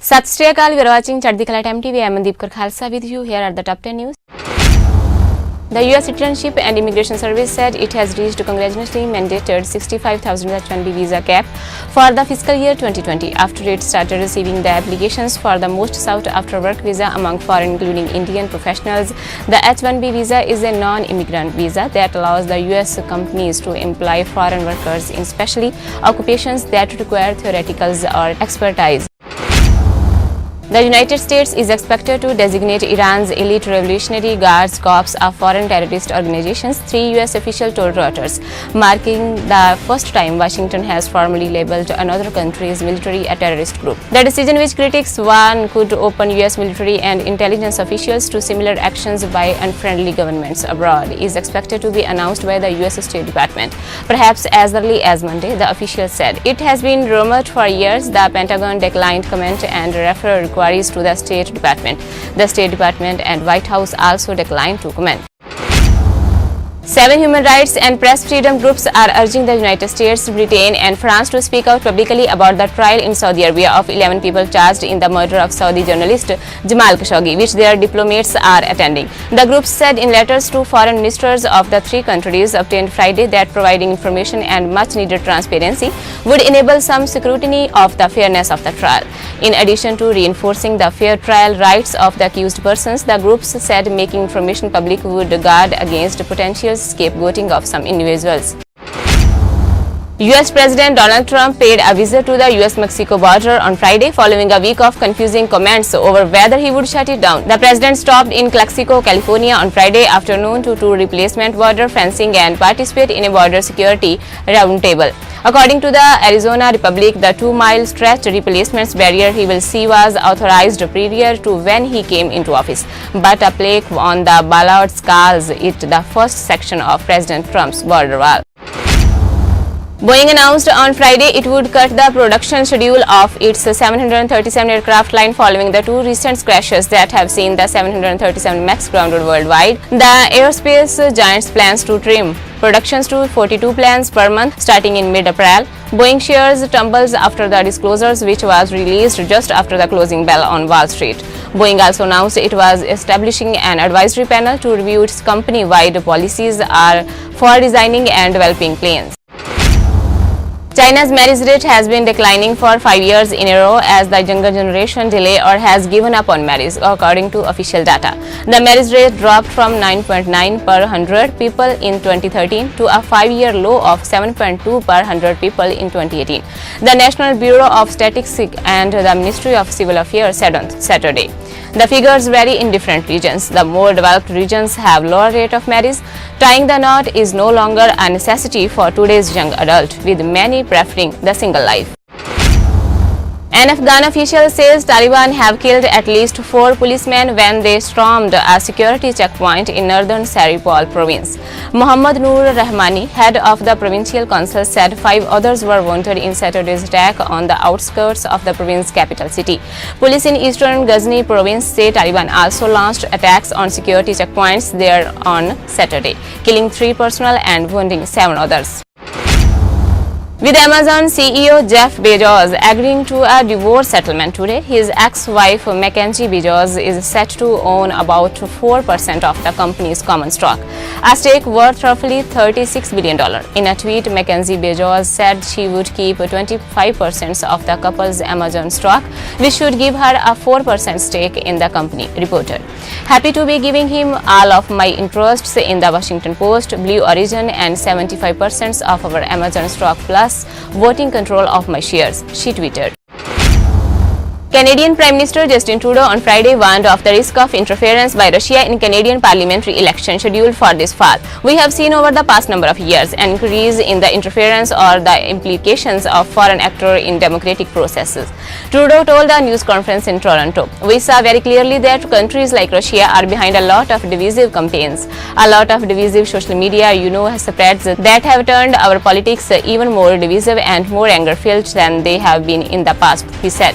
Sat Shri Akal, we are watching Chardikla TV. I am Mandeep Kaur Khalsa with you. Here are the top 10 news. The US Citizenship and Immigration Service said it has reached congressionally mandated 65,000 H1B Visa cap for the fiscal year 2020 after it started receiving the applications for the most sought after work visa among foreign including Indian professionals. The H1B Visa is a non-immigrant visa that allows the US companies to employ foreign workers in specially occupations that require theoretical or expertise. The United States is expected to designate Iran's elite Revolutionary Guards Corps of foreign terrorist organizations, 3 US officials told Reuters, marking the first time Washington has formally labeled another country's military a terrorist group. The decision, which critics warn could open US military and intelligence officials to similar actions by unfriendly governments abroad, is expected to be announced by the US State Department, perhaps as early as Monday, the official said. It has been rumored for years. The Pentagon declined comment and referred inquiries to the State Department. The State Department and White House also declined to comment. 7 human rights and press freedom groups are urging the United States, Britain and France to speak out publicly about the trial in Saudi Arabia of 11 people charged in the murder of Saudi journalist Jamal Khashoggi, which their diplomats are attending. The groups said in letters to foreign ministers of the 3 countries obtained Friday that providing information and much-needed transparency would enable some scrutiny of the fairness of the trial. In addition to reinforcing the fair trial rights of the accused persons, the groups said making information public would guard against potential scapegoating of some individuals. US President Donald Trump paid a visit to the US-Mexico border on Friday following a week of confusing comments over whether he would shut it down. The president stopped in Calexico, California on Friday afternoon to tour replacement border fencing and participate in a border security roundtable. According to the Arizona Republic, the 2-mile stretch replacements barrier he will see was authorized prior to when he came into office, but a plaque on the bollards calls it the first section of President Trump's border wall. Boeing announced on Friday it would cut the production schedule of its 737 aircraft line following the 2 recent crashes that have seen the 737 MAX grounded worldwide. The aerospace giant's plans to trim productions to 42 planes per month starting in mid-April. Boeing shares tumbles after the disclosures, which was released just after the closing bell on Wall Street. Boeing also announced it was establishing an advisory panel to review its company-wide policies for designing and developing planes. China's marriage rate has been declining for 5 years in a row as the younger generation delay or has given up on marriage, according to official data. The marriage rate dropped from 9.9 per 100 people in 2013 to a 5-year low of 7.2 per 100 people in 2018. The National Bureau of Statistics and the Ministry of Civil Affairs said on Saturday. The figures vary in different regions. The more developed regions have lower rate of marriage. Tying the knot is no longer a necessity for today's young adult, with many preferring the single life. An Afghan official says Taliban have killed at least 4 policemen when they stormed a security checkpoint in northern Seripol province. Muhammad Noor Rahmani, head of the provincial council, said 5 others were wounded in Saturday's attack on the outskirts of the province's capital city. Police in eastern Ghazni province say Taliban also launched attacks on security checkpoints there on Saturday, killing 3 personnel and wounding 7 others. With Amazon CEO Jeff Bezos agreeing to a divorce settlement today, his ex-wife Mackenzie Bezos is set to own about 4% of the company's common stock, a stake worth roughly $36 billion. In a tweet, Mackenzie Bezos said she would keep 25% of the couple's Amazon stock, which should give her a 4% stake in the company, reported. Happy to be giving him all of my interests in the Washington Post, Blue Origin and 75% of our Amazon stock plus voting control of my shares, she tweeted. Canadian Prime Minister Justin Trudeau on Friday warned of the risk of interference by Russia in Canadian parliamentary election scheduled for this fall. We have seen over the past number of years an increase in the interference or the implications of foreign actors in democratic processes, Trudeau told a news conference in Toronto. We saw very clearly that countries like Russia are behind a lot of divisive campaigns, a lot of divisive social media, spreads that have turned our politics even more divisive and more anger-filled than they have been in the past, he said.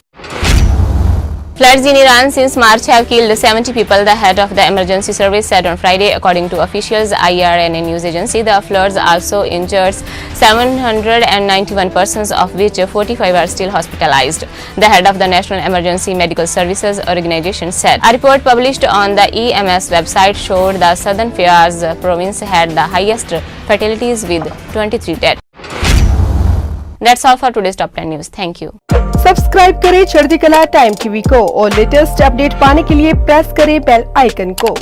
Floods in Iran since March have killed 70 people, the head of the emergency service said on Friday, according to officials. IRNA news agency. The floods also injured 791 persons, of which 45 are still hospitalized. The head of the National Emergency Medical Services Organization said. A report published on the EMS website showed the southern Fayaz province had the highest fatalities with 23 dead. That's all for today's Top 10 News. Thank you. Subscribe करें चढ़दी कला time TV को और latest update पाने के लिए press करें bell icon को।